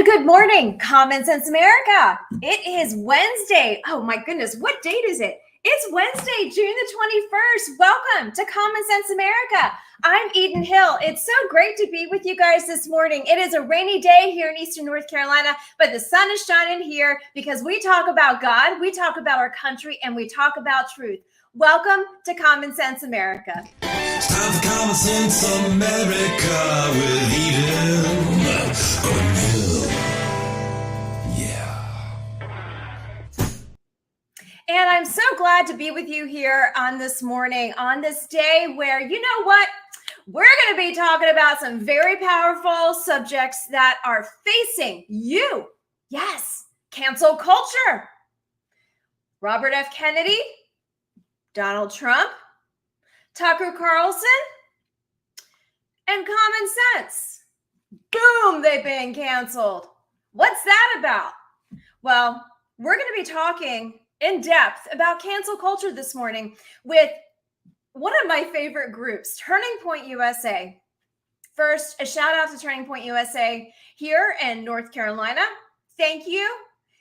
Good morning, Common Sense America. It is Wednesday. Oh my goodness, what date is it? It's Wednesday, June the 21st. Welcome to Common Sense America. I'm Eden Hill. It's so great to be with you guys this morning. It is a rainy day here in Eastern North Carolina, but the sun is shining here because we talk about God, we talk about our country, and we talk about truth. Welcome to Common Sense America. It's time for Common Sense America with Eden Hill. Yeah. And I'm so glad to be with you here on this morning, on this day where, you know what? We're going to be talking about some very powerful subjects that are facing you. Yes, cancel culture. Robert F. Kennedy, Donald Trump, Tucker Carlson, and Common Sense. Boom, they've been canceled. What's that about? Well, we're going to be talking in depth about cancel culture this morning with one of my favorite groups, Turning Point USA. First, a shout out to Turning Point USA here in North Carolina. Thank you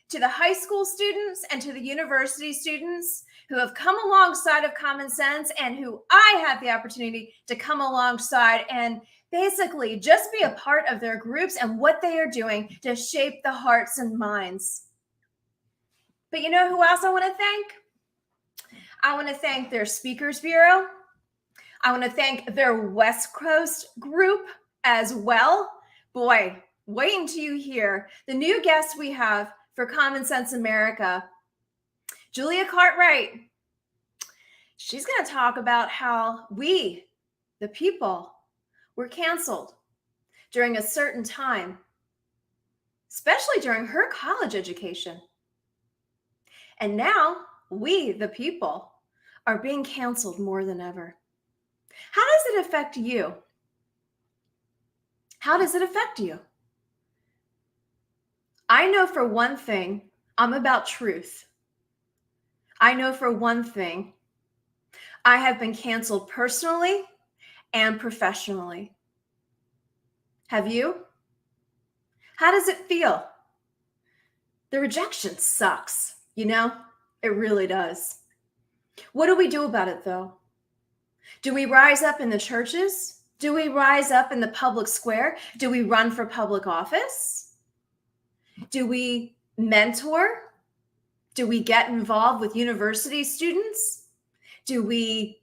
to the high school students and to the university students who have come alongside of Common Sense and who I had the opportunity to come alongside and basically just be a part of their groups and what they are doing to shape the hearts and minds. But you know who else I want to thank? I want to thank their Speakers Bureau. I want to thank their West Coast group as well. Boy, wait until you hear the new guest we have for Common Sense America, Julia Cartwright. She's going to talk about how we, the people, were canceled during a certain time, especially during her college education. And now we, the people, are being canceled more than ever. How does it affect you? How does it affect you? I know for one thing, I'm about truth. I know for one thing, I have been canceled personally and professionally. Have you? How does it feel? The rejection sucks, you know? It really does. What do we do about it, though? Do we rise up in the churches? Do we rise up in the public square? Do we run for public office? Do we mentor? Do we get involved with university students? Do we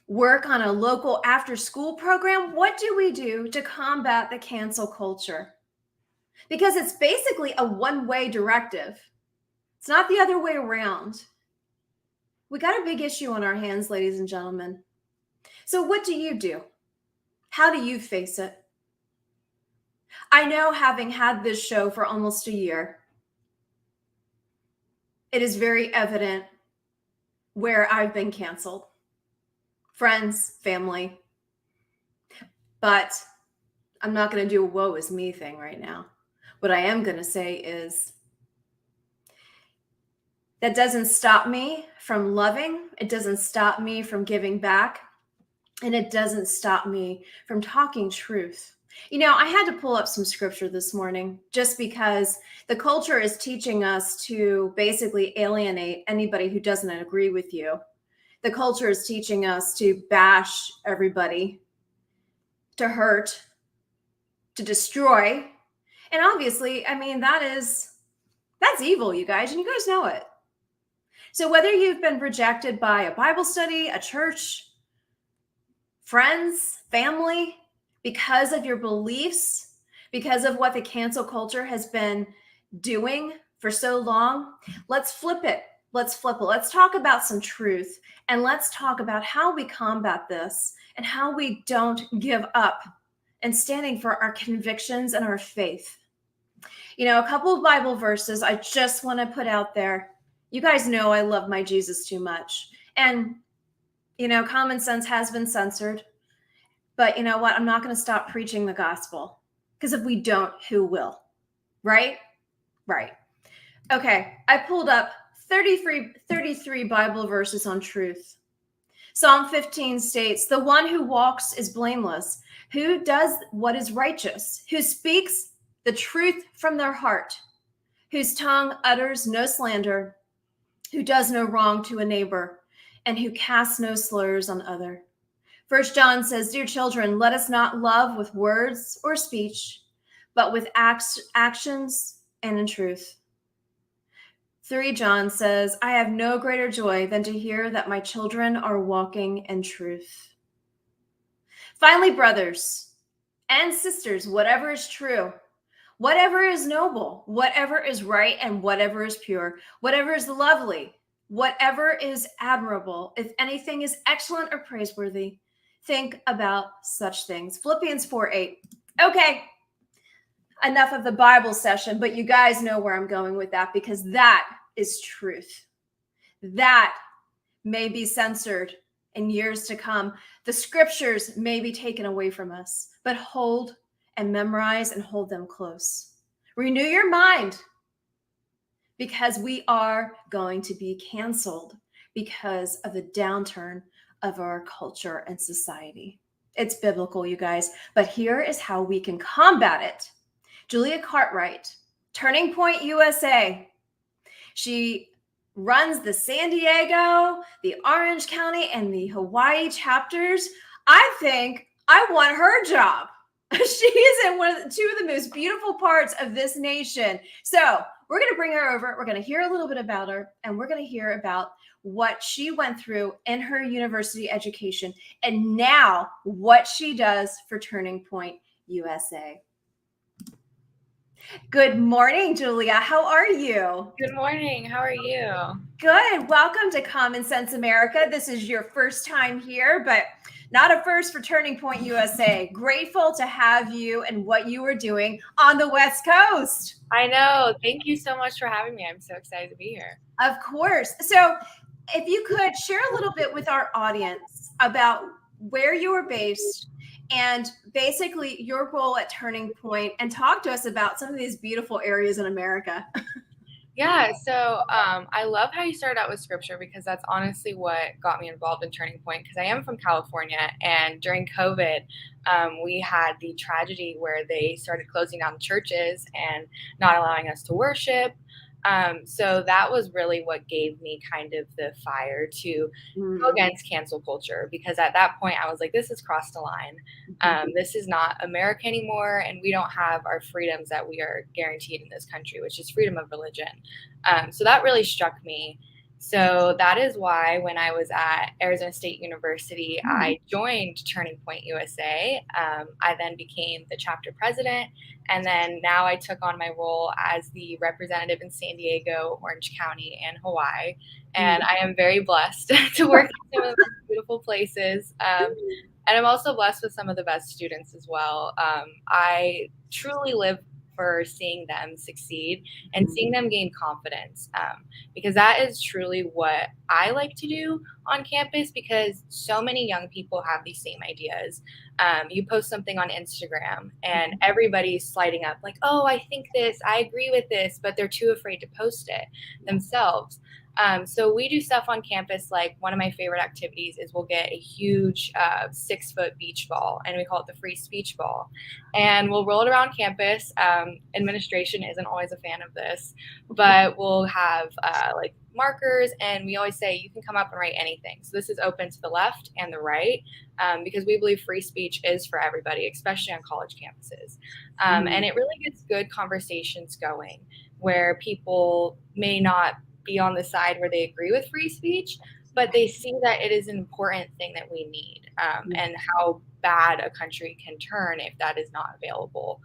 work on a local after-school program? What do we do to combat the cancel culture? Because it's basically a one-way directive. It's not the other way around. We got a big issue on our hands, ladies and gentlemen. So what do you do? How do you face it? I know, having had this show for almost a year, it is very evident where I've been canceled. Friends, family. But I'm not going to do a woe is me thing right now. What I am going to say is that doesn't stop me from loving. It doesn't stop me from giving back. And it doesn't stop me from talking truth. You know, I had to pull up some scripture this morning just because the culture is teaching us to basically alienate anybody who doesn't agree with you. The culture is teaching us to bash everybody, to hurt, to destroy. And obviously, I mean, that's evil, you guys, and you guys know it. So whether you've been rejected by a Bible study, a church, friends, family, because of your beliefs, because of what the cancel culture has been doing for so long, let's flip it. Let's flip it. Let's talk about some truth, and let's talk about how we combat this and how we don't give up and standing for our convictions and our faith. You know, a couple of Bible verses I just want to put out there. You guys know I love my Jesus too much. And, you know, Common Sense has been censored. But you know what? I'm not going to stop preaching the gospel. Because if we don't, who will? Right? Right. Okay. I pulled up 33 Bible verses on truth. Psalm 15 states, "The one who walks is blameless, who does what is righteous, who speaks the truth from their heart, whose tongue utters no slander, who does no wrong to a neighbor, and who casts no slurs on other. 1 John says, dear children, let us not love with words or speech, but with actions and in truth. 3 John says, I have no greater joy than to hear that my children are walking in truth. Finally, brothers and sisters, whatever is true, whatever is noble, whatever is right, and whatever is pure, whatever is lovely, whatever is admirable, if anything is excellent or praiseworthy, think about such things. Philippians 4:8. Okay, enough of the Bible session, but you guys know where I'm going with that, because that is truth. That may be censored in years to come. The scriptures may be taken away from us, but hold and memorize and hold them close. Renew your mind, because we are going to be canceled because of the downturn of our culture and society. It's biblical, you guys, but here is how we can combat it. Julia Cartwright, Turning Point USA. She runs the San Diego, the Orange County, and the Hawaii chapters. I think I want her job. She is in two of the most beautiful parts of this nation. So we're going to bring her over. We're going to hear a little bit about her, and we're going to hear about what she went through in her university education, and now what she does for Turning Point USA. Good morning, Julia. How are you? Good morning. How are you? Good. Welcome to Common Sense America. This is your first time here, but not a first for Turning Point USA. Grateful to have you and what you are doing on the West Coast. I know. Thank you so much for having me. I'm so excited to be here. Of course. So if you could share a little bit with our audience about where you are based and basically your role at Turning Point, and talk to us about some of these beautiful areas in America. Yeah, so I love how you started out with scripture, because that's honestly what got me involved in Turning Point, because I am from California, and during COVID, we had the tragedy where they started closing down churches and not allowing us to worship. So that was really what gave me kind of the fire to go against cancel culture, because at that point I was like, this has crossed the line. This is not America anymore, and we don't have our freedoms that we are guaranteed in this country, which is freedom of religion. So that really struck me. So that is why when I was at Arizona State University, I joined Turning Point USA. I then became the chapter president, and then now I took on my role as the representative in San Diego, Orange County, and Hawaii. And I am very blessed to work in some of the beautiful places. And I'm also blessed with some of the best students as well. I truly live for seeing them succeed and seeing them gain confidence, because that is truly what I like to do on campus, because so many young people have these same ideas. You post something on Instagram and everybody's sliding up like, oh, I think this, I agree with this, but they're too afraid to post it themselves. So we do stuff on campus. Like, one of my favorite activities is we'll get a huge 6-foot beach ball, and we call it the free speech ball, and we'll roll it around campus. Administration isn't always a fan of this, but we'll have like markers, and we always say you can come up and write anything. So this is open to the left and the right, because we believe free speech is for everybody, especially on college campuses. And it really gets good conversations going where people may not be on the side where they agree with free speech, but they see that it is an important thing that we need, and how bad a country can turn if that is not available.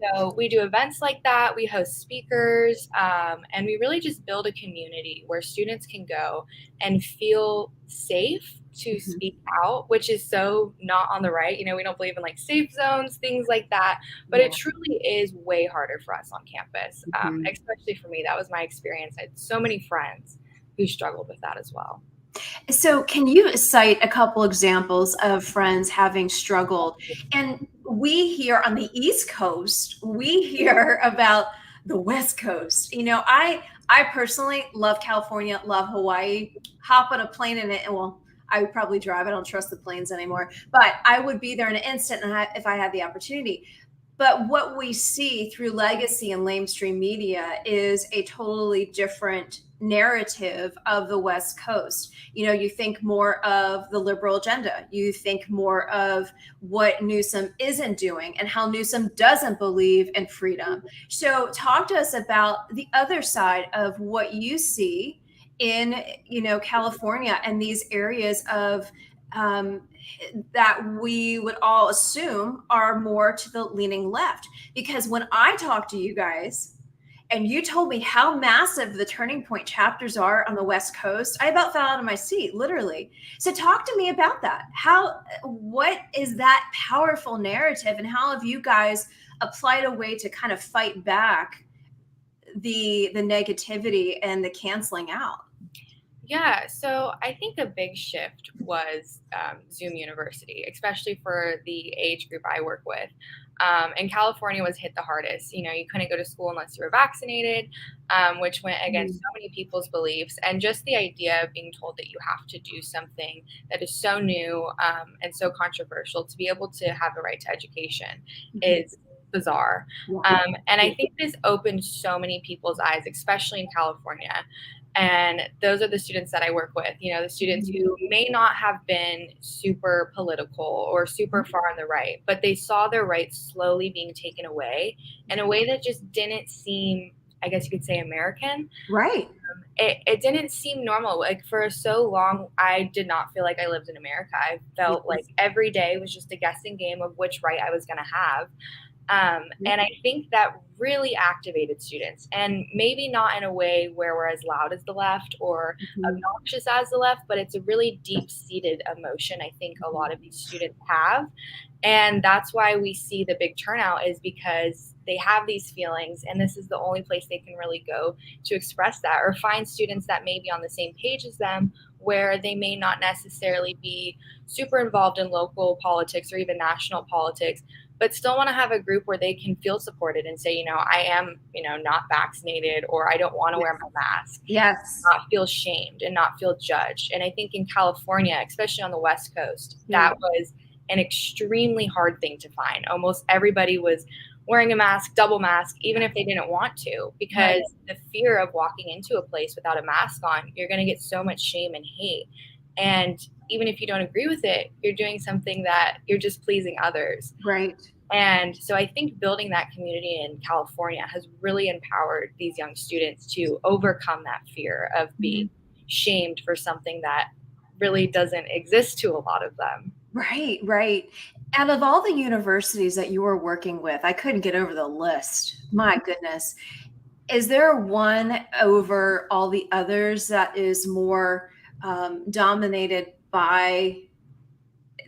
So we do events like that. We host speakers, and we really just build a community where students can go and feel safe to speak out, which is so not on the right. You know, we don't believe in like safe zones, things like that, but it truly is way harder for us on campus, especially for me. That was my experience. I had so many friends who struggled with that as well. So can you cite a couple examples of friends having struggled? And we here on the East Coast, we hear about the West Coast. You know, I personally love California, love Hawaii, hop on a plane in it, and well, I would probably drive. I don't trust the planes anymore, but I would be there in an instant if I had the opportunity. But what we see through legacy and mainstream media is a totally different narrative of the West Coast. You know, you think more of the liberal agenda. You think more of what Newsom isn't doing and how Newsom doesn't believe in freedom. So talk to us about the other side of what you see in, you know, California and these areas of that we would all assume are more to the leaning left. Because when I talk to you guys and you told me how massive the Turning Point chapters are on the West Coast, I about fell out of my seat, literally. So talk to me about that. What is that powerful narrative, and how have you guys applied a way to kind of fight back the negativity and the canceling out? Yeah, so I think a big shift was Zoom University, especially for the age group I work with. And California was hit the hardest. You know, you couldn't go to school unless you were vaccinated, which went against so many people's beliefs. And just the idea of being told that you have to do something that is so new and so controversial to be able to have the right to education is bizarre. And I think this opened so many people's eyes, especially in California. And those are the students that I work with, you know, the students who may not have been super political or super far on the right, but they saw their rights slowly being taken away in a way that just didn't seem, I guess you could say, American. Right. It didn't seem normal. Like, for so long, I did not feel like I lived in America. I felt like every day was just a guessing game of which right I was going to have. And I think that really activated students, and maybe not in a way where we're as loud as the left or obnoxious as the left, but it's a really deep-seated emotion I think a lot of these students have. And that's why we see the big turnout, is because they have these feelings, and this is the only place they can really go to express that, or find students that may be on the same page as them, where they may not necessarily be super involved in local politics or even national politics, but still want to have a group where they can feel supported and say, you know, I am, you know, not vaccinated, or I don't want to wear my mask. Not feel shamed and not feel judged. And I think in California, especially on the West Coast, that was an extremely hard thing to find. Almost everybody was wearing a mask, double mask, even if they didn't want to, because the fear of walking into a place without a mask on, you're going to get so much shame and hate. And even if you don't agree with it, you're doing something that you're just pleasing others. Right. And so I think building that community in California has really empowered these young students to overcome that fear of being shamed for something that really doesn't exist to a lot of them. Right, right. Out of all the universities that you were working with, I couldn't get over the list. My goodness. Is there one over all the others that is more dominated by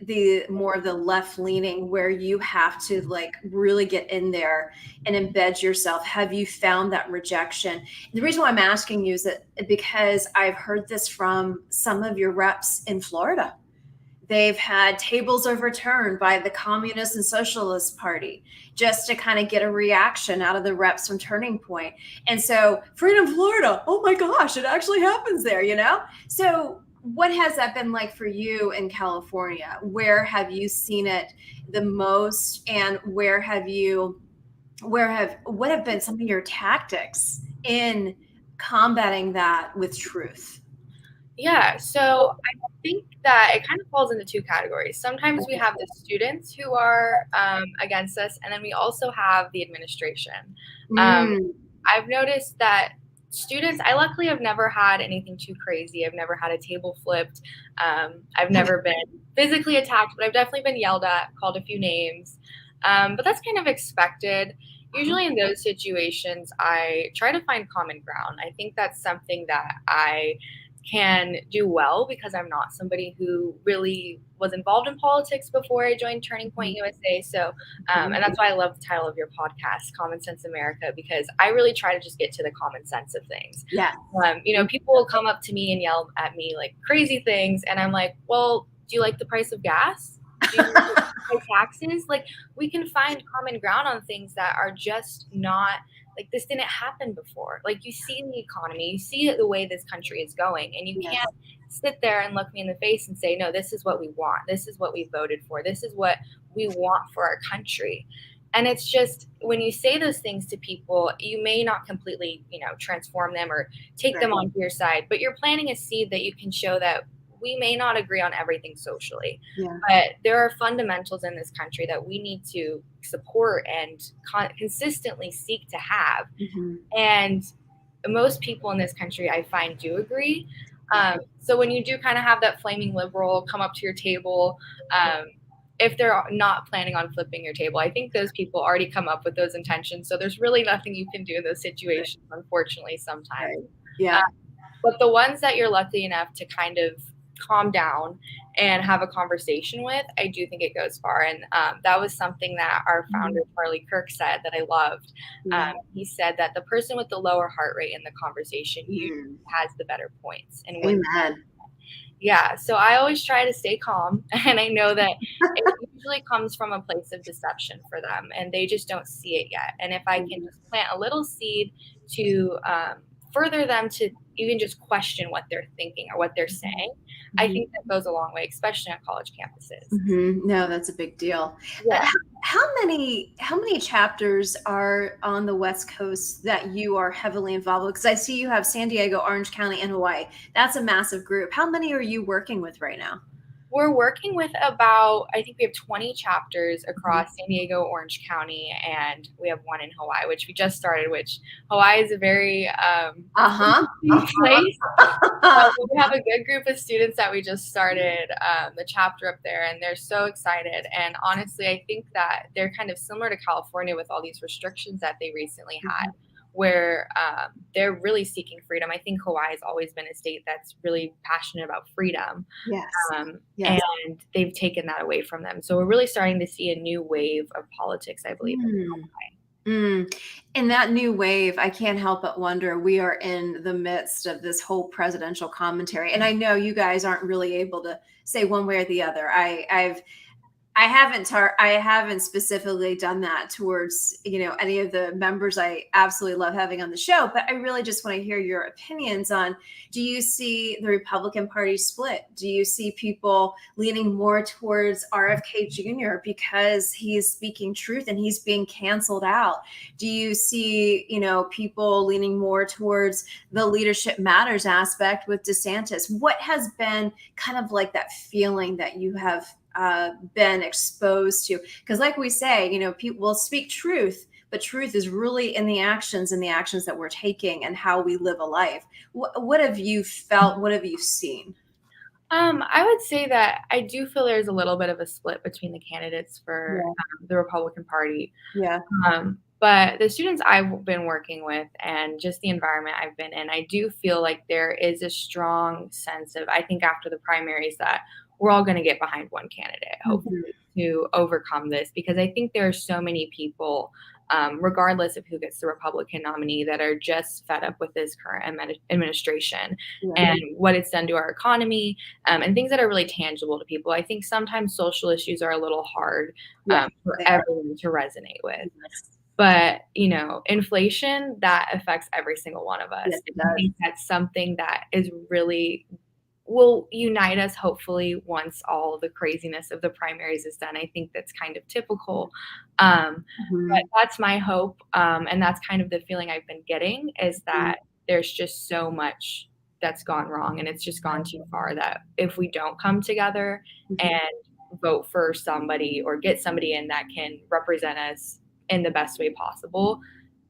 the more of the left leaning, where you have to like really get in there and embed yourself? Have you found that rejection? The reason why I'm asking you is that because I've heard this from some of your reps in Florida. They've had tables overturned by the Communist and Socialist Party just to kind of get a reaction out of the reps from Turning Point. And so Freedom Florida, oh my gosh, it actually happens there, you know? So what has that been like for you in California? Where have you seen it the most, and what have been some of your tactics in combating that with truth? Yeah, so I think that it kind of falls into two categories. Sometimes we have the students who are against us, and then we also have the administration. I've noticed that students, I luckily have never had anything too crazy. I've never had a table flipped. I've never been physically attacked, but I've definitely been yelled at, called a few names. But that's kind of expected. Usually in those situations, I try to find common ground. I think that's something that I can do well, because I'm not somebody who really was involved in politics before I joined Turning Point USA. So, and that's why I love the title of your podcast, Common Sense America, because I really try to just get to the common sense of things. Yeah. You know, people will come up to me and yell at me like crazy things, and I'm like, well, do you like the price of gas? Do you pay taxes? Like, we can find common ground on things that are just not, like, this didn't happen before. Like, you see the economy, you see the way this country is going, and you can't sit there and look me in the face and say, no, this is what we want. This is what we voted for. This is what we want for our country. And it's just when you say those things to people, you may not completely, transform them or take them onto your side, but you're planting a seed that you can show that we may not agree on everything socially, but there are fundamentals in this country that we need to support and consistently seek to have. And most people in this country, I find, do agree. So when you do kind of have that flaming liberal come up to your table, if they're not planning on flipping your table, I think those people already come up with those intentions. So there's really nothing you can do in those situations, unfortunately, sometimes. But the ones that you're lucky enough to kind of calm down and have a conversation with, I do think it goes far. And that was something that our founder, Charlie Kirk, said that I loved. He said that the person with the lower heart rate in the conversation usually has the better points. And so I always try to stay calm. And I know that it usually comes from a place of deception for them, and they just don't see it yet. And if I can just plant a little seed to further them to even just question what they're thinking or what they're saying, I think that goes a long way, especially on college campuses. No, that's a big deal. How many chapters are on the West Coast that you are heavily involved with? Because I see you have San Diego, Orange County, and Hawaii. That's a massive group. How many are you working with right now? We're working with about, I think we have 20 chapters across San Diego, Orange County, and we have one in Hawaii, which we just started, which Hawaii is a very place. We have a good group of students that we just started the chapter up there, and they're so excited. And honestly, I think that they're kind of similar to California with all these restrictions that they recently had, where they're really seeking freedom. I think Hawaii has always been a state that's really passionate about freedom. And they've taken that away from them. So we're really starting to see a new wave of politics, I believe, in Hawaii. In that new wave, I can't help but wonder, we are in the midst of this whole presidential commentary. And I know you guys aren't really able to say one way or the other. I haven't specifically done that towards, any of the members I absolutely love having on the show, but I really just want to hear your opinions on, do you see the Republican Party split? Do you see people leaning more towards RFK Jr. because he's speaking truth and he's being canceled out? Do you see, people leaning more towards the leadership matters aspect with DeSantis? What has been kind of like that feeling that you have been exposed to? Because like we say, people will speak truth, but truth is really in the actions that we're taking and how we live a life. What have you felt? What have you seen? I would say that I do feel there's a little bit of a split between the candidates for the Republican Party. But the students I've been working with and just the environment I've been in, I do feel like there is a strong sense of, I think after the primaries, that we're all going to get behind one candidate, hopefully, to overcome this, because I think there are so many people, regardless of who gets the Republican nominee, that are just fed up with this current administration and what it's done to our economy, and things that are really tangible to people. I think sometimes social issues are a little hard for everyone to resonate with. But, inflation, that affects every single one of us. I think that's something that is really will unite us, hopefully, once all the craziness of the primaries is done. I think that's kind of typical. But that's my hope. And that's kind of the feeling I've been getting, is that there's just so much that's gone wrong, and it's just gone too far, that if we don't come together and vote for somebody or get somebody in that can represent us in the best way possible,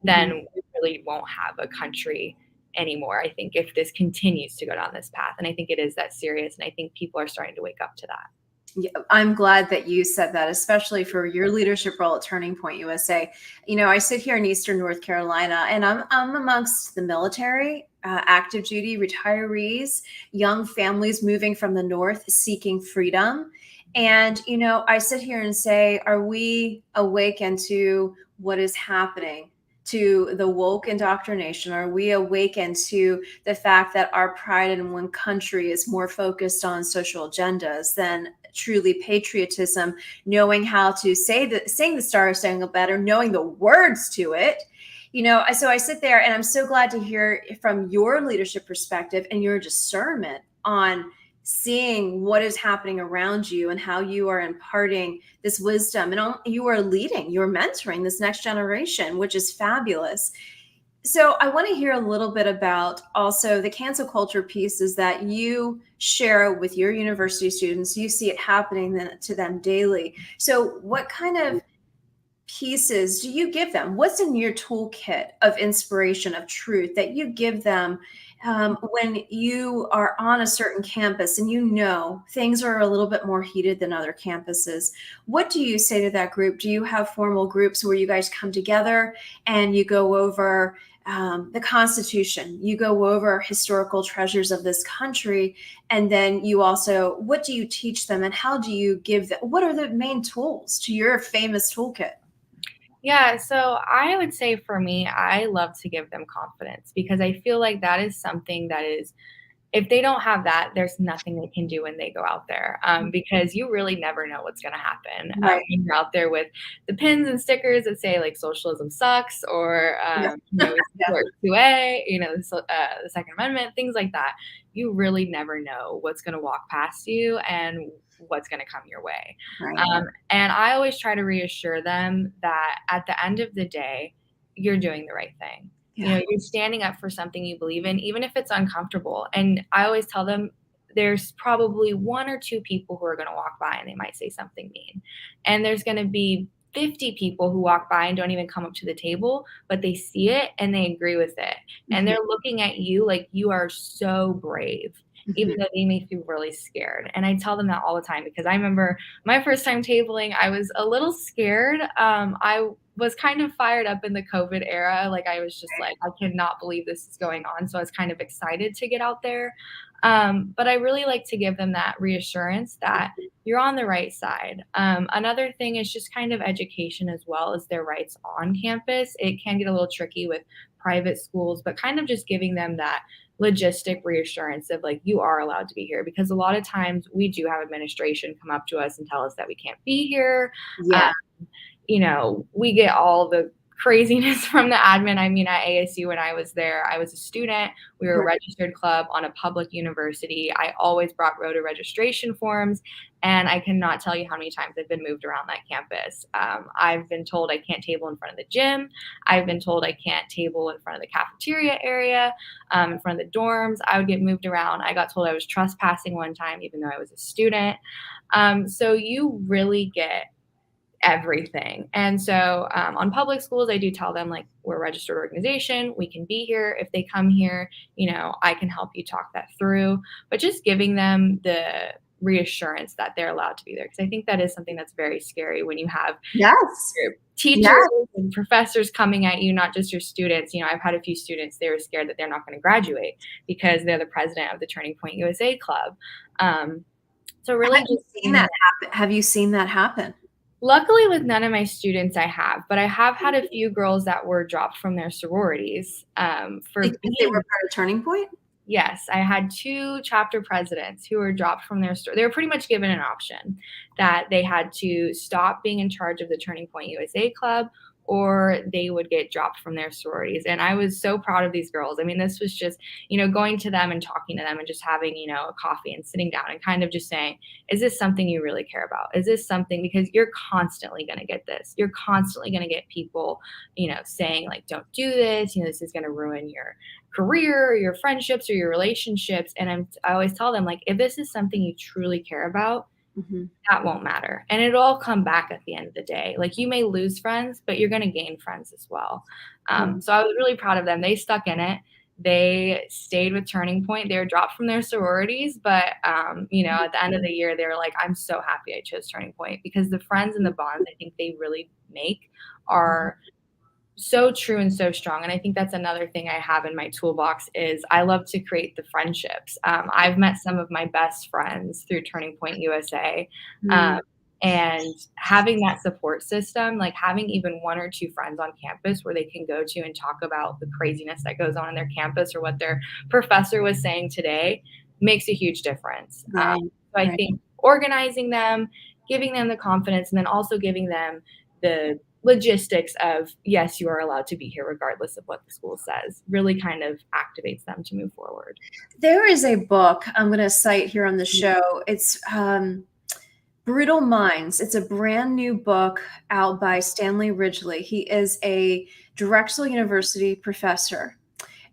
then we really won't have a country anymore. I think if this continues to go down this path, and I think it is that serious, and I think people are starting to wake up to that. Yeah, I'm glad that you said that, especially for your leadership role at Turning Point USA. I sit here in Eastern North Carolina, and I'm amongst the military, active duty retirees, young families moving from the North seeking freedom. And, I sit here and say, are we awakened to what is happening, to the woke indoctrination? Are we awakened to the fact that our pride in one country is more focused on social agendas than truly patriotism, knowing how to sing the Star Spangled Banner, knowing the words to it? So I sit there, and I'm so glad to hear from your leadership perspective and your discernment on seeing what is happening around you and how you are imparting this wisdom, and you are leading, you're mentoring this next generation, which is fabulous. So I want to hear a little bit about also the cancel culture pieces that you share with your university students. You see it happening to them daily. So what kind of pieces do you give them? What's in your toolkit of inspiration, of truth that you give them when you are on a certain campus and you know things are a little bit more heated than other campuses? What do you say to that group? Do you have formal groups where you guys come together and you go over the Constitution, you go over historical treasures of this country, and then you also, what do you teach them and how do you give them, what are the main tools to your famous toolkit? Yeah, so I would say for me, I love to give them confidence because I feel like that is something that is, if they don't have that, there's nothing they can do when they go out there, because you really never know what's going to happen. Right. When you're out there with the pins and stickers that say like socialism sucks, or we support 2A, the Second Amendment, things like that. You really never know what's going to walk past you and what's going to come your way. Right. And I always try to reassure them that at the end of the day, you're doing the right thing. Yeah. You're standing up for something you believe in, even if it's uncomfortable. And I always tell them there's probably one or two people who are going to walk by and they might say something mean. And there's going to be 50 people who walk by and don't even come up to the table, but they see it and they agree with it. And they're looking at you like you are so brave, even though they may feel really scared. And I tell them that all the time because I remember my first time tabling, I was a little scared. I was kind of fired up in the COVID era. Like I was just like, I cannot believe this is going on. So I was kind of excited to get out there. But I really like to give them that reassurance that you're on the right side. Another thing is just kind of education as well as their rights on campus. It can get a little tricky with private schools, but kind of just giving them that logistic reassurance of like, you are allowed to be here, because a lot of times we do have administration come up to us and tell us that we can't be here. Yeah. We get all the craziness from the admin. I mean, at ASU, when I was there, I was a student. We were a registered club on a public university. I always brought rota registration forms, and I cannot tell you how many times I've been moved around that campus. I've been told I can't table in front of the gym. I've been told I can't table in front of the cafeteria area, in front of the dorms. I would get moved around. I got told I was trespassing one time, even though I was a student. So you really get everything. And so on public schools, I do tell them like, we're a registered organization. We can be here. If they come here, I can help you talk that through, but just giving them the reassurance that they're allowed to be there. Because I think that is something that's very scary when you have your teachers and professors coming at you, not just your students. I've had a few students, they were scared that they're not going to graduate because they're the president of the Turning Point USA Club. So really have you seen that happen? Luckily, with none of my students, I have, but I have had a few girls that were dropped from their sororities because they were part of Turning Point. Yes, I had 2 chapter presidents who were dropped from their they were pretty much given an option that they had to stop being in charge of the Turning Point USA Club, or they would get dropped from their sororities. And I was so proud of these girls. I mean, this was just, going to them and talking to them and just having, a coffee and sitting down and kind of just saying, is this something you really care about? Is this something, because you're constantly going to get this. You're constantly going to get people, saying like, don't do this, this is going to ruin your career or your friendships or your relationships. And I always tell them, like, if this is something you truly care about, that won't matter. And it'll all come back at the end of the day. Like, you may lose friends, but you're going to gain friends as well. So I was really proud of them. They stuck in it. They stayed with Turning Point. They were dropped from their sororities, but at the end of the year, they were like, I'm so happy I chose Turning Point, because the friends and the bonds I think they really make are so true and so strong. And I think that's another thing I have in my toolbox is I love to create the friendships. I've met some of my best friends through Turning Point USA. And having that support system, like having even 1 or 2 friends on campus where they can go to and talk about the craziness that goes on in their campus or what their professor was saying today, makes a huge difference. So I think organizing them, giving them the confidence, and then also giving them the logistics of, yes, you are allowed to be here regardless of what the school says, really kind of activates them to move forward. There is a book I'm going to cite here on the show. It's Brutal Minds. It's a brand new book out by Stanley Ridgely. He is a Drexel University professor,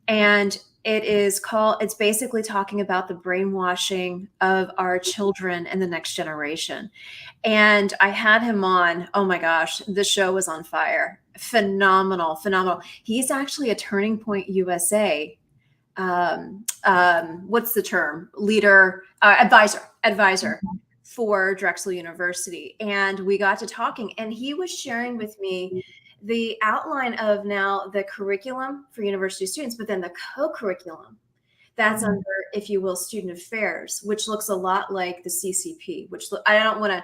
and it's basically talking about the brainwashing of our children and the next generation. And I had him on. Oh my gosh, the show was on fire. Phenomenal, phenomenal. He's actually a Turning Point USA. What's the term? Leader, advisor for Drexel University. And we got to talking, and he was sharing with me the outline of now the curriculum for university students, but then the co-curriculum that's under, if you will, student affairs, which looks a lot like the CCP, which I don't want to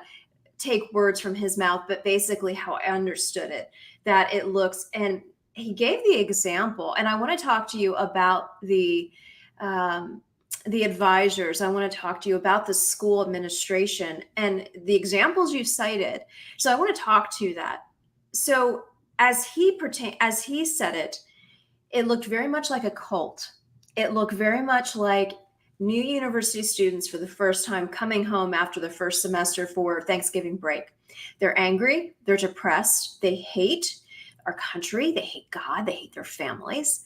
take words from his mouth, but basically how I understood it, that it looks, and he gave the example, and I want to talk to you about the advisors. I want to talk to you about the school administration and the examples you cited. So I want to talk to that. So as he said it, it looked very much like a cult. It looked very much like new university students for the first time coming home after the first semester for Thanksgiving break. They're angry, they're depressed, they hate our country, they hate God, they hate their families.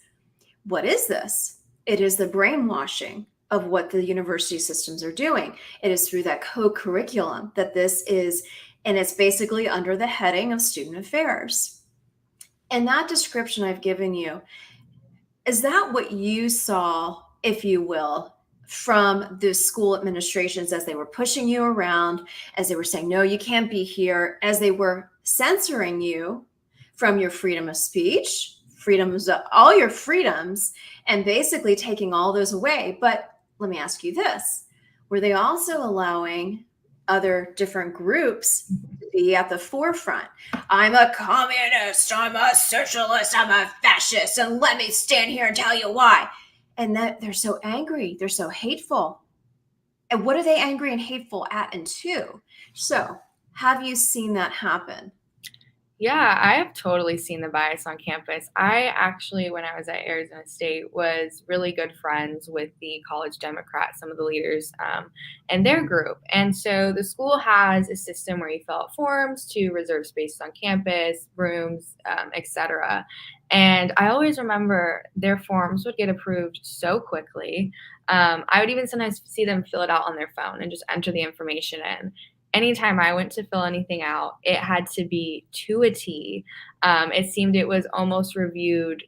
What is this? It is the brainwashing of what the university systems are doing. It is through that co-curriculum that this is, and it's basically under the heading of student affairs. And that description I've given you, is that what you saw, if you will, from the school administrations as they were pushing you around, as they were saying, no, you can't be here, as they were censoring you from your freedom of speech, all your freedoms, and basically taking all those away? But let me ask you this. Were they also allowing other different groups to be at the forefront? I'm a communist, I'm a socialist, I'm a fascist, and let me stand here and tell you why. And that they're so angry, they're so hateful. And what are they angry and hateful at and to? So have you seen that happen? Yeah, I have totally seen the bias on campus. I actually, when I was at Arizona State, was really good friends with the college Democrats, some of the leaders and their group. And so the school has a system where you fill out forms to reserve space on campus, rooms, etc. And I always remember their forms would get approved so quickly. I would even sometimes see them fill it out on their phone and just enter the information in. Anytime I went to fill anything out, it had to be to a T. It seemed it was almost reviewed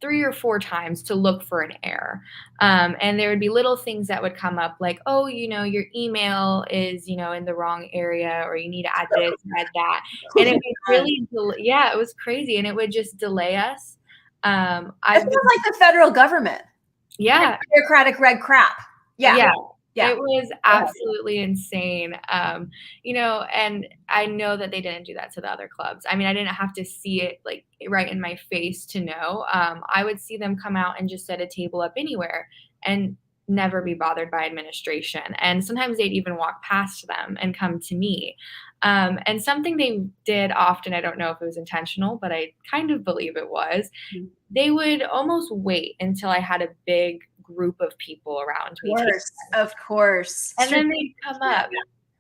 3 or 4 times to look for an error. And there would be little things that would come up like, oh, your email is, in the wrong area, or you need to add this, add that. And it was really, it was crazy. And it would just delay us. I feel like the federal government. Yeah. Bureaucratic red crap. Yeah. It was absolutely insane. And I know that they didn't do that to the other clubs. I mean, I didn't have to see it like right in my face to know. I would see them come out and just set a table up anywhere and never be bothered by administration. And sometimes they'd even walk past them and come to me. And something they did often, I don't know if it was intentional, but I kind of believe it was, they would almost wait until I had a big group of people around me. Of course. And then they'd come up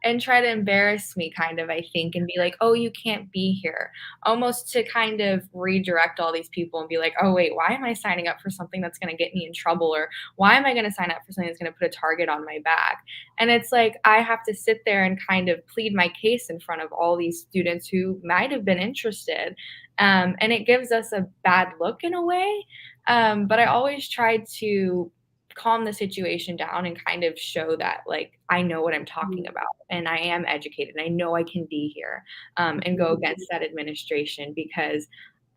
and try to embarrass me, kind of, I think, and be like, oh, you can't be here. Almost to kind of redirect all these people and be like, oh, wait, why am I signing up for something that's going to get me in trouble? Or why am I going to sign up for something that's going to put a target on my back? And it's like, I have to sit there and kind of plead my case in front of all these students who might have been interested. And it gives us a bad look in a way. But I always tried to calm the situation down and kind of show that, like, I know what I'm talking about and I am educated and I know I can be here and go against that administration, because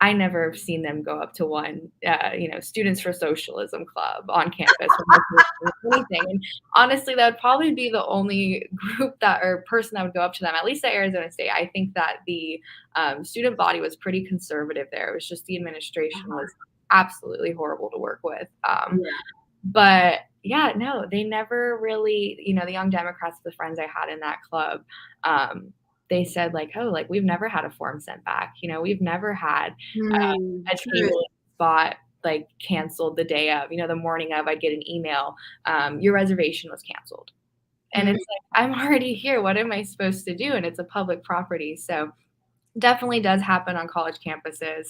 I never have seen them go up to one, Students for Socialism club on campus or anything. And honestly, that would probably be the only group or person that would go up to them, at least at Arizona State. I think that the student body was pretty conservative there. It was just the administration was absolutely horrible to work with. But no, they never really, the Young Democrats, the friends I had in that club, they said like, oh, like we've never had a form sent back. We've never had a True. table spot like canceled the day of, the morning of. I get an email, your reservation was canceled. And it's like, I'm already here. What am I supposed to do? And it's a public property. So definitely does happen on college campuses.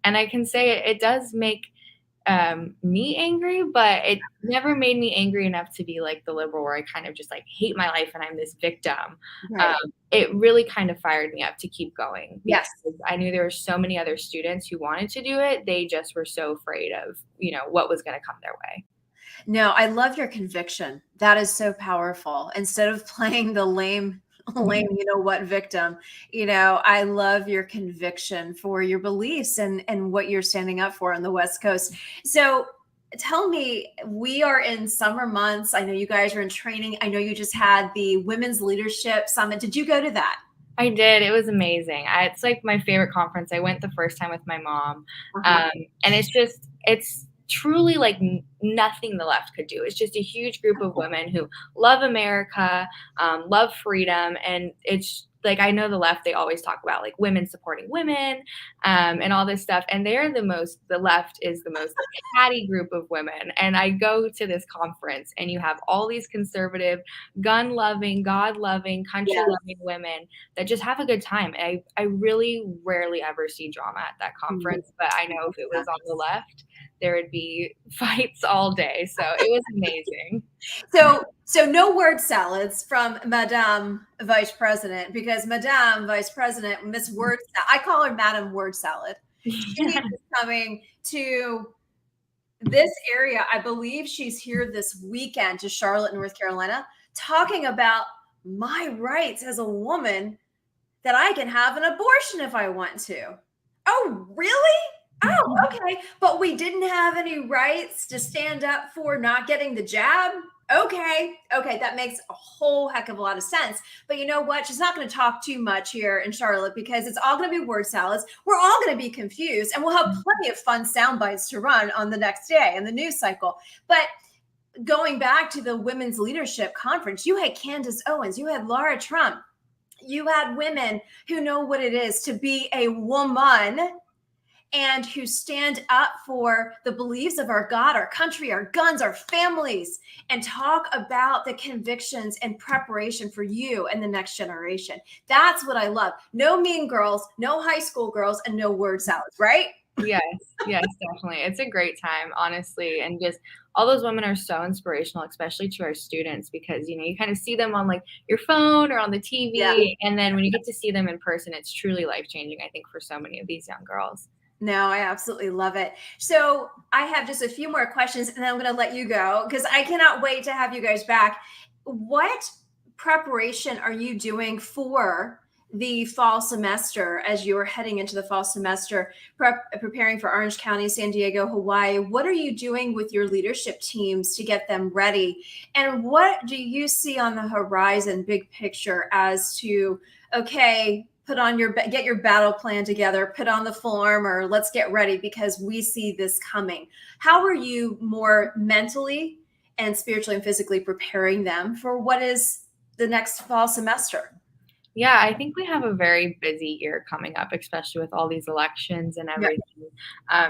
And I can say it does make me angry, but it never made me angry enough to be like the liberal where I kind of just like hate my life and I'm this victim. Right. It really kind of fired me up to keep going. Yes. I knew there were so many other students who wanted to do it. They just were so afraid of, what was going to come their way. No, I love your conviction. That is so powerful. Instead of playing the lame, victim, I love your conviction for your beliefs and what you're standing up for on the West Coast. So tell me, we are in summer months. I know you guys are in training. I know you just had the Women's Leadership Summit. Did you go to that? I did. It was amazing. It's like my favorite conference. I went the first time with my mom. And it's truly like nothing the left could do. It's just a huge group of women who love America, love freedom. And it's like, I know the left, they always talk about like women supporting women and all this stuff. And the left is the most catty group of women. And I go to this conference and you have all these conservative, gun loving, God loving, country loving women that just have a good time. I really rarely ever see drama at that conference, but I know if it was on the left, there would be fights all day. So it was amazing. So no word salads from Madame Vice President, because Madame Vice President, Miss Word, I call her Madam Word Salad. She is coming to this area. I believe she's here this weekend to Charlotte, North Carolina, talking about my rights as a woman, that I can have an abortion if I want to. Oh, really? Oh, okay. But we didn't have any rights to stand up for not getting the jab. Okay. That makes a whole heck of a lot of sense. But you know what? She's not going to talk too much here in Charlotte because it's all going to be word salads. We're all going to be confused, and we'll have plenty of fun sound bites to run on the next day in the news cycle. But going back to the Women's Leadership Conference, you had Candace Owens, you had Laura Trump, you had women who know what it is to be a woman and who stand up for the beliefs of our God, our country, our guns, our families, and talk about the convictions and preparation for you and the next generation. That's what I love. No mean girls, no high school girls, and no word salads, right? Yes, definitely. It's a great time, honestly. And just all those women are so inspirational, especially to our students, because, you kind of see them on like your phone or on the TV. Yeah. And then when you get to see them in person, it's truly life-changing, I think, for so many of these young girls. No, I absolutely love it. So I have just a few more questions and then I'm going to let you go because I cannot wait to have you guys back. What preparation are you doing for the fall semester as you're heading into the fall semester, preparing for Orange County, San Diego, Hawaii? What are you doing with your leadership teams to get them ready? And what do you see on the horizon, big picture, as to, okay, get your battle plan together, put on the full armor, let's get ready because we see this coming. How are you more mentally and spiritually and physically preparing them for what is the next fall semester? Yeah, I think we have a very busy year coming up, especially with all these elections and everything.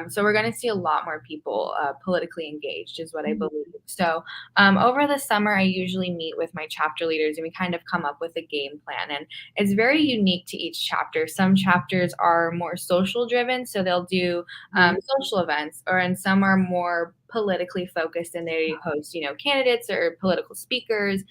So we're going to see a lot more people politically engaged is what I believe. So over the summer, I usually meet with my chapter leaders and we kind of come up with a game plan. And it's very unique to each chapter. Some chapters are more social driven, so they'll do social events, and some are more politically focused and they host, candidates or political speakers.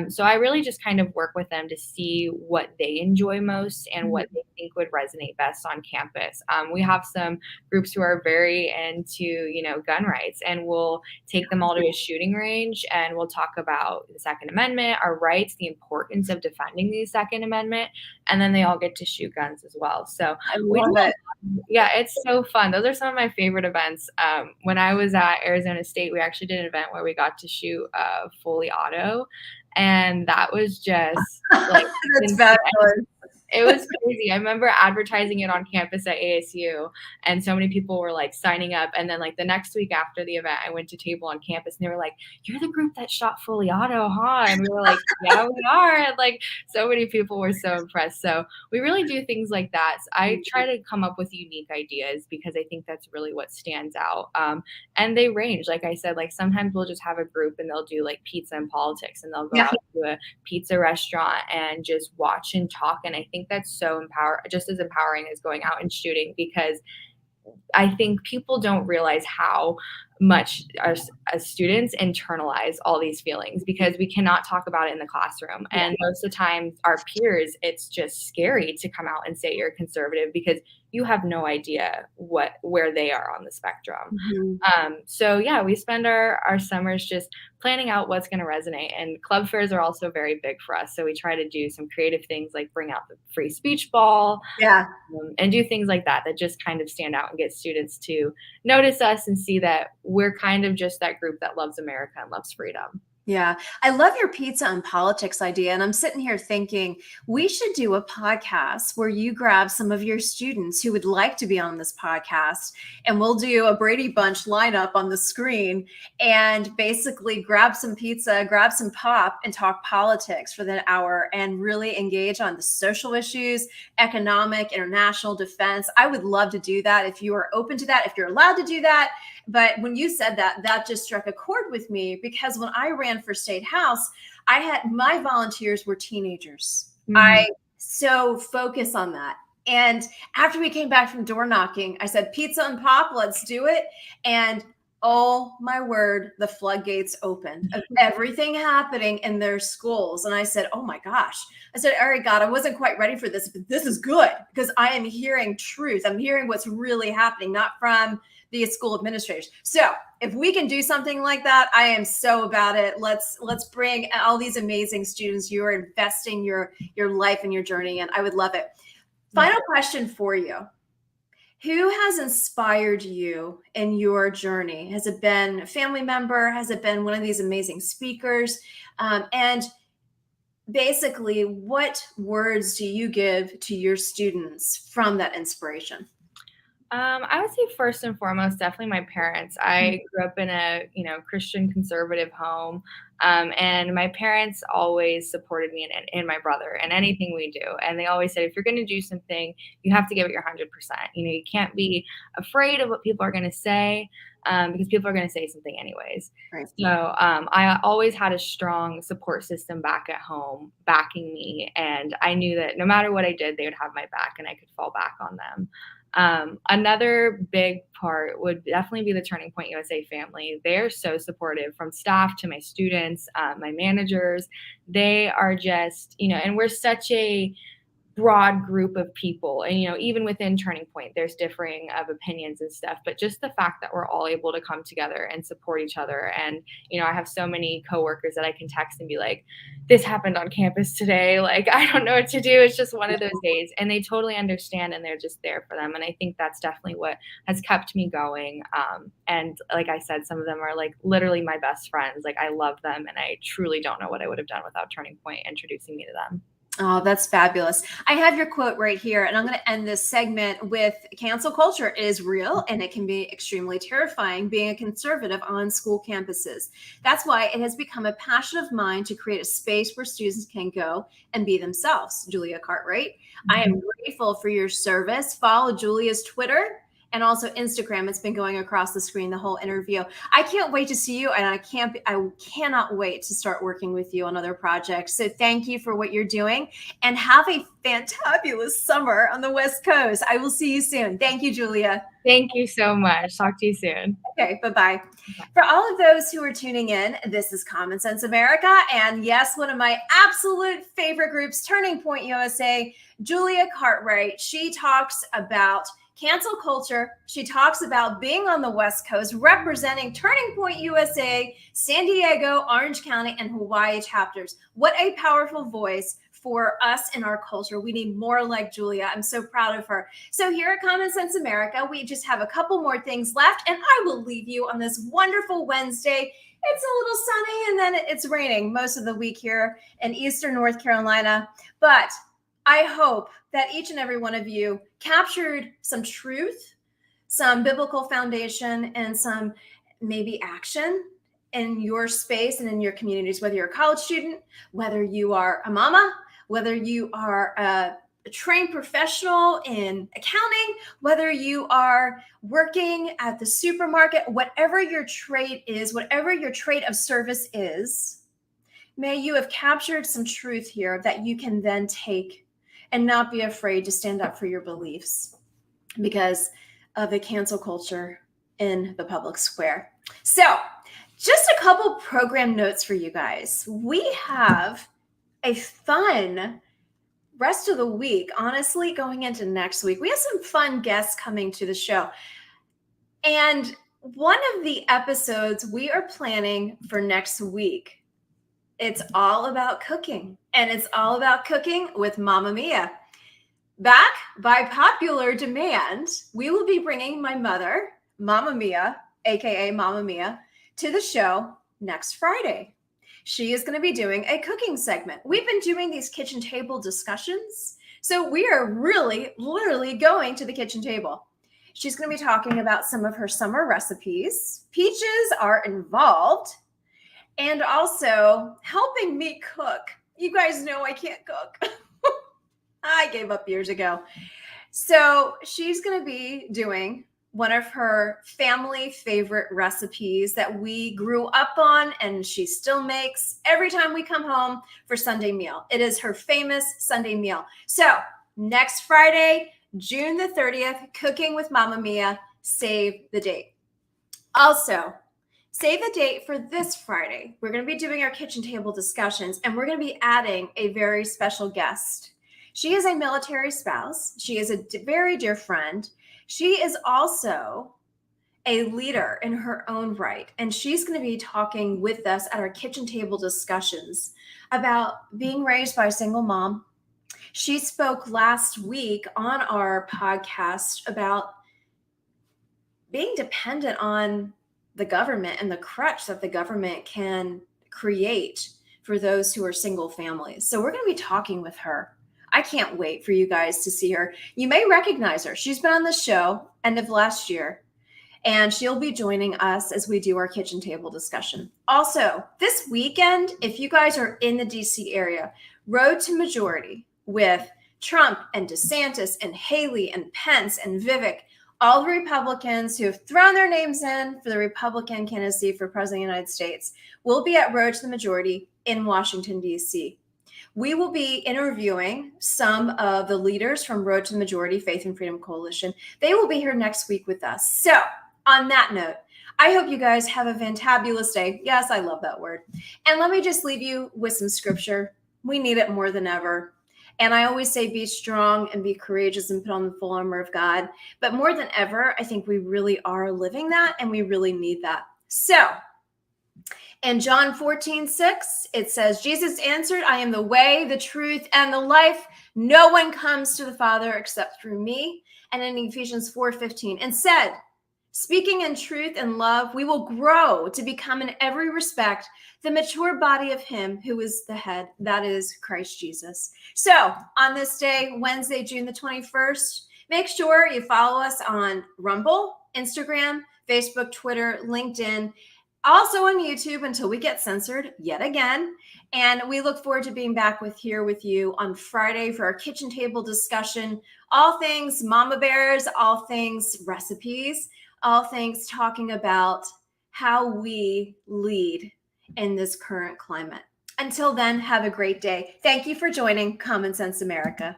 So I really just kind of work with them to see what they enjoy most and what they think would resonate best on campus. We have some groups who are very into, gun rights, and we'll take them all to a shooting range and we'll talk about the Second Amendment, our rights, the importance of defending the Second Amendment, and then they all get to shoot guns as well. So I love it. Yeah, it's so fun. Those are some of my favorite events. When I was at Arizona State, we actually did an event where we got to shoot fully auto, and that was just like that's fabulous. It was crazy. I remember advertising it on campus at ASU, and so many people were like signing up. And then like the next week after the event, I went to table on campus, and they were like, "You're the group that shot fully auto, huh?" And we were like, "Yeah, we are." And like so many people were so impressed. So we really do things like that. So I try to come up with unique ideas because I think that's really what stands out. And they range, like I said, like sometimes we'll just have a group and they'll do like pizza and politics, and they'll go Yeah. out to a pizza restaurant and just watch and talk. And I think that's so just as empowering as going out and shooting, because I think people don't realize how much us as students internalize all these feelings, because we cannot talk about it in the classroom. And most of the time, our peers, it's just scary to come out and say you're conservative because you have no idea where they are on the spectrum. So yeah, we spend our summers just planning out what's going to resonate. And club fairs are also very big for us. So we try to do some creative things like bring out the free speech ball, Yeah. and do things like that just kind of stand out and get students to notice us and see that we're kind of just that group that loves America and loves freedom. Yeah. I love your pizza and politics idea. And I'm sitting here thinking we should do a podcast where you grab some of your students who would like to be on this podcast, and we'll do a Brady Bunch lineup on the screen and basically grab some pizza, grab some pop, and talk politics for that hour and really engage on the social issues, economic, international defense. I would love to do that if you are open to that, if you're allowed to do that. But when you said that, that just struck a chord with me, because when I ran for state house, I had my volunteers were teenagers. I so focus on that. And after we came back from door knocking, I said, pizza and pop, let's do it. And oh my word, the floodgates opened of everything happening in their schools. And I said, oh my gosh. I said, all right, God, I wasn't quite ready for this, but this is good because I am hearing truth. I'm hearing what's really happening, not from the school administrators. So if we can do something like that, I am so about it. Let's bring all these amazing students. You are investing your life and your journey, and I would love it. Final question for you. Who has inspired you in your journey? Has it been a family member? Has it been one of these amazing speakers? And basically, what words do you give to your students from that inspiration? I would say first and foremost, definitely my parents. I grew up in a, Christian conservative home. And my parents always supported me and my brother in anything we do. And they always said, if you're going to do something, you have to give it your 100%. You can't be afraid of what people are going to say, because people are going to say something anyways. Right. So I always had a strong support system back at home backing me. And I knew that no matter what I did, they would have my back and I could fall back on them. Another big part would definitely be the Turning Point USA family. They're so supportive, from staff to my students, my managers. They are just, and we're such a broad group of people. And, even within Turning Point, there's differing of opinions and stuff, but just the fact that we're all able to come together and support each other. And, I have so many coworkers that I can text and be like, this happened on campus today. Like, I don't know what to do. It's just one of those days. And they totally understand, and they're just there for them. And I think that's definitely what has kept me going. And like I said, some of them are like literally my best friends. Like, I love them, and I truly don't know what I would have done without Turning Point introducing me to them. Oh, that's fabulous. I have your quote right here, and I'm going to end this segment with cancel culture is real, and it can be extremely terrifying being a conservative on school campuses. That's why it has become a passion of mine to create a space where students can go and be themselves. Julia Cartwright, I am grateful for your service. Follow Julia's Twitter and also Instagram. It's been going across the screen the whole interview. I can't wait to see you, and I cannot wait to start working with you on other projects. So thank you for what you're doing, and have a fantabulous summer on the West Coast. I will see you soon. Thank you, Julia. Thank you so much. Talk to you soon. Okay, bye-bye. For all of those who are tuning in, this is Common Sense America. And yes, one of my absolute favorite groups, Turning Point USA, Julia Cartwright. She talks about cancel culture. She talks about being on the West Coast, representing Turning Point USA, San Diego, Orange County, and Hawaii chapters. What a powerful voice for us in our culture. We need more like Julia. I'm so proud of her. So here at Common Sense America, we just have a couple more things left, and I will leave you on this wonderful Wednesday. It's a little sunny, and then it's raining most of the week here in Eastern North Carolina. But I hope that each and every one of you captured some truth, some biblical foundation, and some maybe action in your space and in your communities, whether you're a college student, whether you are a mama, whether you are a trained professional in accounting, whether you are working at the supermarket, whatever your trade is, whatever your trade of service is, may you have captured some truth here that you can then take and not be afraid to stand up for your beliefs because of the cancel culture in the public square. So, just a couple program notes for you guys. We have a fun rest of the week, honestly, going into next week. We have some fun guests coming to the show. And one of the episodes we are planning for next week, it's all about cooking. And it's all about cooking with Mama Mia. Back by popular demand, we will be bringing my mother, Mama Mia, aka Mama Mia, to the show next Friday. She is going to be doing a cooking segment. We've been doing these kitchen table discussions, so we are really, literally going to the kitchen table. She's going to be talking about some of her summer recipes. Peaches are involved, and also helping me cook. You guys know I can't cook. I gave up years ago. So she's going to be doing one of her family favorite recipes that we grew up on and she still makes every time we come home for Sunday meal. It is her famous Sunday meal. So next Friday, June the 30th, Cooking with Mama Mia, save the date. Also, save the date for this Friday. We're going to be doing our kitchen table discussions and we're going to be adding a very special guest. She is a military spouse. She is a very dear friend. She is also a leader in her own right. And she's going to be talking with us at our kitchen table discussions about being raised by a single mom. She spoke last week on our podcast about being dependent on the government and the crutch that the government can create for those who are single families. So we're going to be talking with her. I can't wait for you guys to see her. You may recognize her. She's been on the show end of last year, and she'll be joining us as we do our kitchen table discussion. Also, this weekend, if you guys are in the DC area, Road to Majority with Trump and DeSantis and Haley and Pence and Vivek, all the Republicans who have thrown their names in for the Republican candidacy for President of the United States will be at Road to the Majority in Washington, D.C. We will be interviewing some of the leaders from Road to the Majority Faith and Freedom Coalition. They will be here next week with us. So on that note, I hope you guys have a fantabulous day. Yes, I love that word. And let me just leave you with some scripture. We need it more than ever. And I always say be strong and be courageous and put on the full armor of God. But more than ever, I think we really are living that and we really need that. So in John 14:6, it says, Jesus answered, I am the way, the truth, and the life. No one comes to the Father except through me. And in Ephesians 4:15, and said, speaking in truth and love, we will grow to become in every respect the mature body of him who is the head, that is Christ Jesus. So on this day, Wednesday, June the 21st, make sure you follow us on Rumble, Instagram, Facebook, Twitter, LinkedIn, also on YouTube until we get censored yet again. And we look forward to being back with you on Friday for our kitchen table discussion. All things mama bears, all things recipes, all things talking about how we lead in this current climate. Until then, have a great day. Thank you for joining Common Sense America.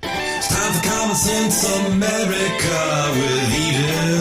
It's time for Common Sense America with Eden.